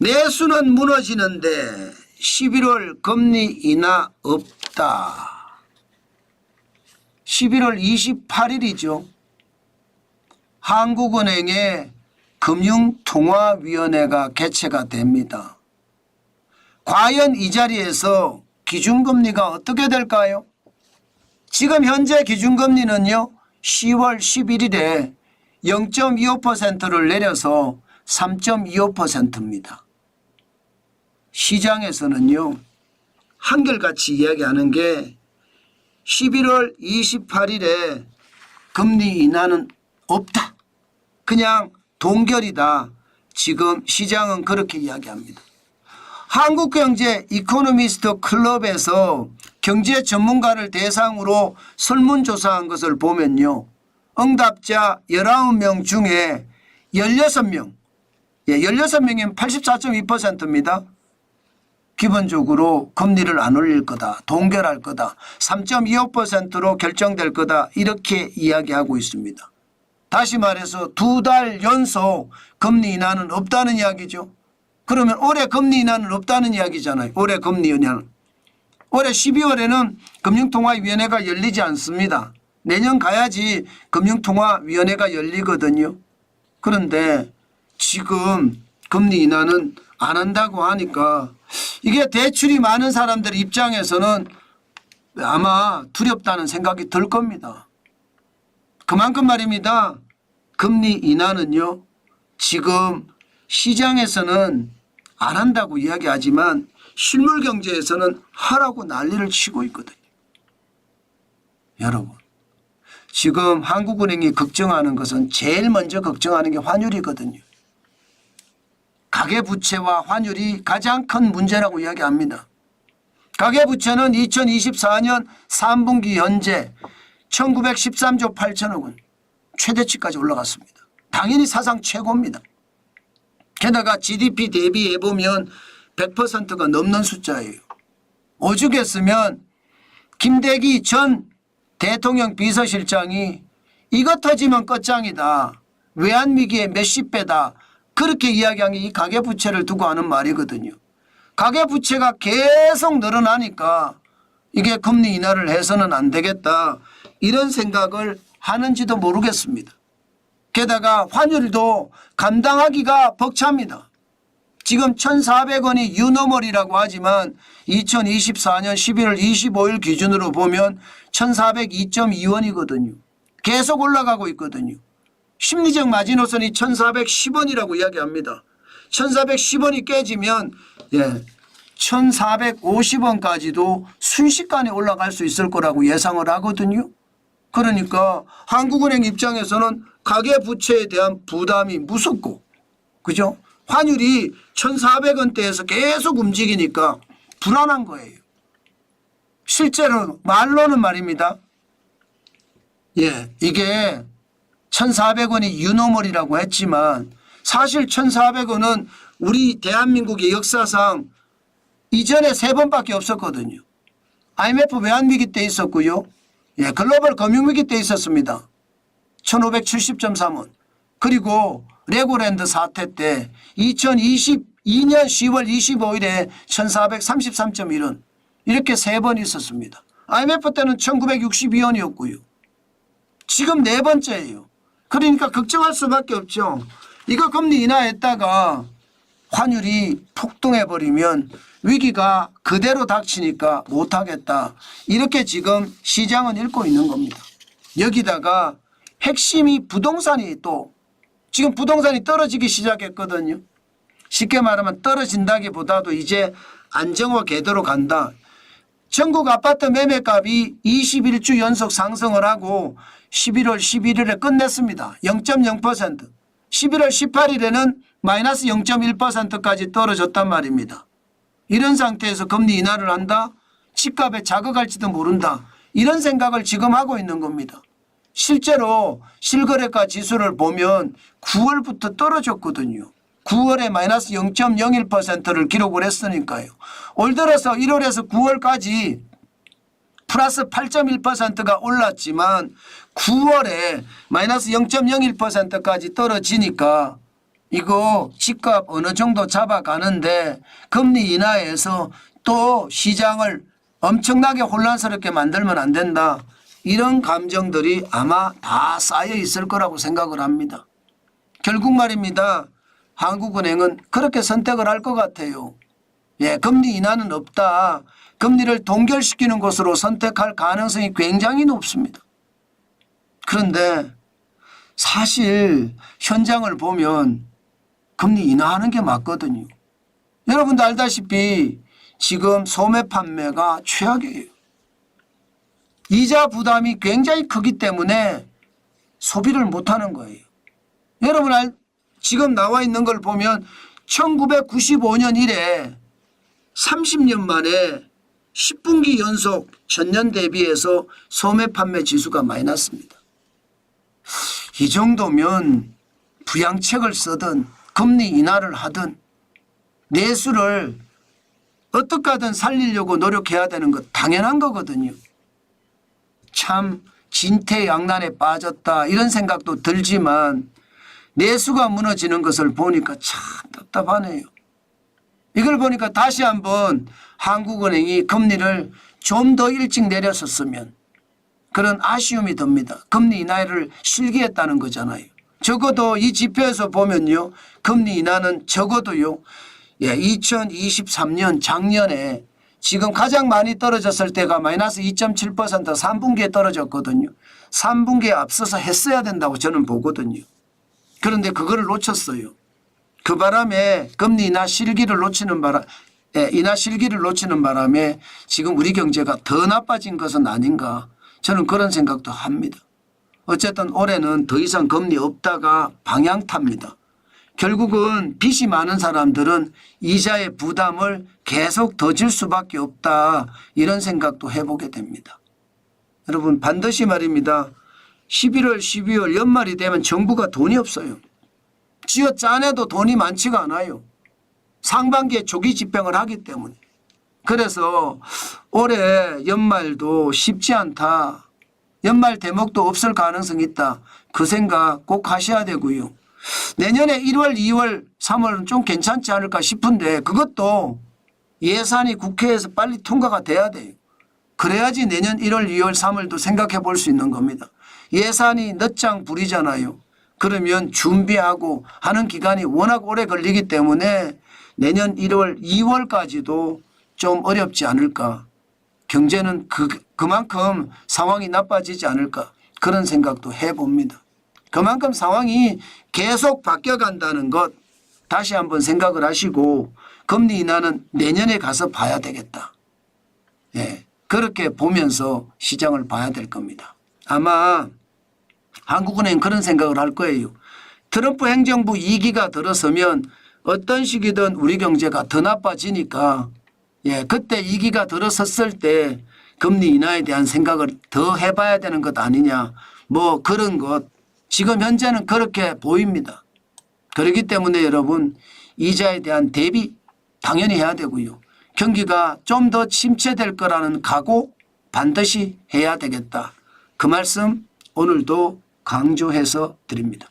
내수는 무너지는데 11월 금리 인하 없다. 11월 28일이죠. 한국은행의 금융통화위원회가 개최가 됩니다. 과연 이 자리에서 기준금리가 어떻게 될까요? 지금 현재 기준금리는요, 10월 11일에 0.25%를 내려서 3.25%입니다. 시장에서는요, 한결같이 이야기하는 게 11월 28일에 금리 인하는 없다. 그냥 동결이다. 지금 시장은 그렇게 이야기합니다. 한국경제 이코노미스트 클럽에서 경제 전문가를 대상으로 설문조사한 것을 보면요. 응답자 19명 중에 16명, 16명이면 84.2%입니다. 기본적으로 금리를 안 올릴 거다. 동결할 거다. 3.25%로 결정될 거다. 이렇게 이야기하고 있습니다. 다시 말해서 2달 연속 금리 인하는 없다는 이야기죠. 그러면 올해 금리 인하는 없다는 이야기잖아요. 올해 금리 인하는. 올해 12월에는 금융통화위원회가 열리지 않습니다. 내년 가야지 금융통화위원회가 열리거든요. 그런데 지금 금리 인하는 안 한다고 하니까 이게 대출이 많은 사람들 입장에서는 아마 두렵다는 생각이 들 겁니다. 그만큼 말입니다. 금리 인하는요, 지금 시장에서는 안 한다고 이야기하지만 실물 경제에서는 하라고 난리를 치고 있거든요. 여러분, 지금 한국은행이 걱정하는 것은 제일 먼저 걱정하는 게 환율이거든요. 가계부채와 환율이 가장 큰 문제라고 이야기합니다. 가계부채는 2024년 3분기 현재 1913조 8천억 원 최대치까지 올라갔습니다. 당연히 사상 최고입니다. 게다가 GDP 대비해 보면 100%가 넘는 숫자예요. 오죽했으면 김대기 전 대통령 비서실장이 이거 터지면 끝장이다. 외환위기의 몇십 배다. 그렇게 이야기한 게 이 가계부채를 두고 하는 말이거든요. 가계부채가 계속 늘어나니까 이게 금리 인하를 해서는 안 되겠다. 이런 생각을 하는지도 모르겠습니다. 게다가 환율도 감당하기가 벅찹니다. 지금 1,400원이 유노멀이라고 하지만 2024년 11월 25일 기준으로 보면 1,402.2원이거든요. 계속 올라가고 있거든요. 심리적 마지노선이 1,410원이라고 이야기합니다. 1,410원이 깨지면 1,450원까지도 순식간에 올라갈 수 있을 거라고 예상을 하거든요. 그러니까 한국은행 입장에서는 가계부채에 대한 부담이 무섭고, 그죠? 환율이 1,400원대에서 계속 움직이니까 불안한 거예요. 실제로 말로는 말입니다. 이게 1,400원이 유노멀이라고 했지만 사실 1,400원은 우리 대한민국의 역사상 이전에 3번밖에 없었거든요. IMF 외환위기 때 있었고요. 글로벌 금융위기 때 있었습니다. 1,570.3원. 그리고 레고랜드 사태 때 2022년 10월 25일에 1,433.1원. 이렇게 3번 있었습니다. IMF 때는 1,962원이었고요. 지금 4번째예요. 그러니까 걱정할 수밖에 없죠. 이거 금리 인하했다가 환율이 폭등해버리면 위기가 그대로 닥치니까 못하겠다. 이렇게 지금 시장은 읽고 있는 겁니다. 여기다가 핵심이 부동산이 또 지금 부동산이 떨어지기 시작했거든요. 쉽게 말하면 떨어진다기보다도 이제 안정화 궤도로 간다. 전국 아파트 매매값이 21주 연속 상승을 하고 11월 11일에 끝냈습니다. 0.0%. 11월 18일에는 마이너스 0.1%까지 떨어졌단 말입니다. 이런 상태에서 금리 인하를 한다? 집값에 자극할지도 모른다. 이런 생각을 지금 하고 있는 겁니다. 실제로 실거래가 지수를 보면 9월부터 떨어졌거든요. 9월에 마이너스 0.01%를 기록을 했으니까요. 올 들어서 1월에서 9월까지 플러스 8.1%가 올랐지만 9월에 마이너스 0.01%까지 떨어지니까 이거 집값 어느 정도 잡아가는데 금리 인하해서 또 시장을 엄청나게 혼란스럽게 만들면 안 된다. 이런 감정들이 아마 다 쌓여 있을 거라고 생각을 합니다. 결국 말입니다. 한국은행은 그렇게 선택을 할 것 같아요. 예, 금리 인하는 없다. 금리를 동결시키는 것으로 선택할 가능성이 굉장히 높습니다. 그런데 사실 현장을 보면 금리 인하하는 게 맞거든요. 여러분도 알다시피 지금 소매 판매가 최악이에요. 이자 부담이 굉장히 크기 때문에 소비를 못하는 거예요. 여러분 지금 나와 있는 걸 보면 1995년 이래 30년 만에 10분기 연속 전년 대비해서 소매 판매 지수가 마이너스입니다. 이 정도면 부양책을 쓰든 금리 인하를 하든 내수를 어떻게 하든 살리려고 노력해야 되는 것 당연한 거거든요. 참 진퇴양난에 빠졌다 이런 생각도 들지만 내수가 무너지는 것을 보니까 참 답답하네요. 이걸 보니까 다시 한번 한국은행이 금리를 좀 더 일찍 내렸었으면 그런 아쉬움이 듭니다. 금리 인하를 실기했다는 거잖아요. 적어도 이 지표에서 보면요. 금리 인하는 적어도요. 2023년 작년에 지금 가장 많이 떨어졌을 때가 마이너스 2.7% 3분기에 떨어졌거든요. 3분기에 앞서서 했어야 된다고 저는 보거든요. 그런데 그거를 놓쳤어요. 그 바람에 금리 인하 실기를 놓치는 바람에 지금 우리 경제가 더 나빠진 것은 아닌가 저는 그런 생각도 합니다. 어쨌든 올해는 더 이상 금리 없다가 방향 탑니다. 결국은 빚이 많은 사람들은 이자의 부담을 계속 더 질 수밖에 없다 이런 생각도 해보게 됩니다. 여러분 반드시 말입니다. 11월 12월 연말이 되면 정부가 돈이 없어요. 쥐어 짜내도 돈이 많지가 않아요. 상반기에 조기 집행을 하기 때문에. 그래서 올해 연말도 쉽지 않다. 연말 대목도 없을 가능성이 있다. 그 생각 꼭 하셔야 되고요. 내년에 1월, 2월, 3월은 좀 괜찮지 않을까 싶은데 그것도 예산이 국회에서 빨리 통과가 돼야 돼요. 그래야지 내년 1월, 2월, 3월도 생각해 볼 수 있는 겁니다. 예산이 늦장 부리잖아요. 그러면 준비하고 하는 기간이 워낙 오래 걸리기 때문에 내년 1월, 2월까지도 좀 어렵지 않을까. 경제는 그만큼 상황이 나빠지지 않을까 그런 생각도 해봅니다. 그만큼 상황이 계속 바뀌어간다는 것 다시 한번 생각을 하시고 금리 인하는 내년에 가서 봐야 되겠다. 예, 그렇게 보면서 시장을 봐야 될 겁니다. 아마 한국은행 그런 생각을 할 거예요. 트럼프 행정부 2기가 들어서면 어떤 시기든 우리 경제가 더 나빠지니까 그때 2기가 들어섰을 때 금리 인하에 대한 생각을 더 해봐야 되는 것 아니냐 뭐 그런 것 지금 현재는 그렇게 보입니다. 그렇기 때문에 여러분 이자에 대한 대비 당연히 해야 되고요. 경기가 좀 더 침체될 거라는 각오 반드시 해야 되겠다. 그 말씀 오늘도 강조해서 드립니다.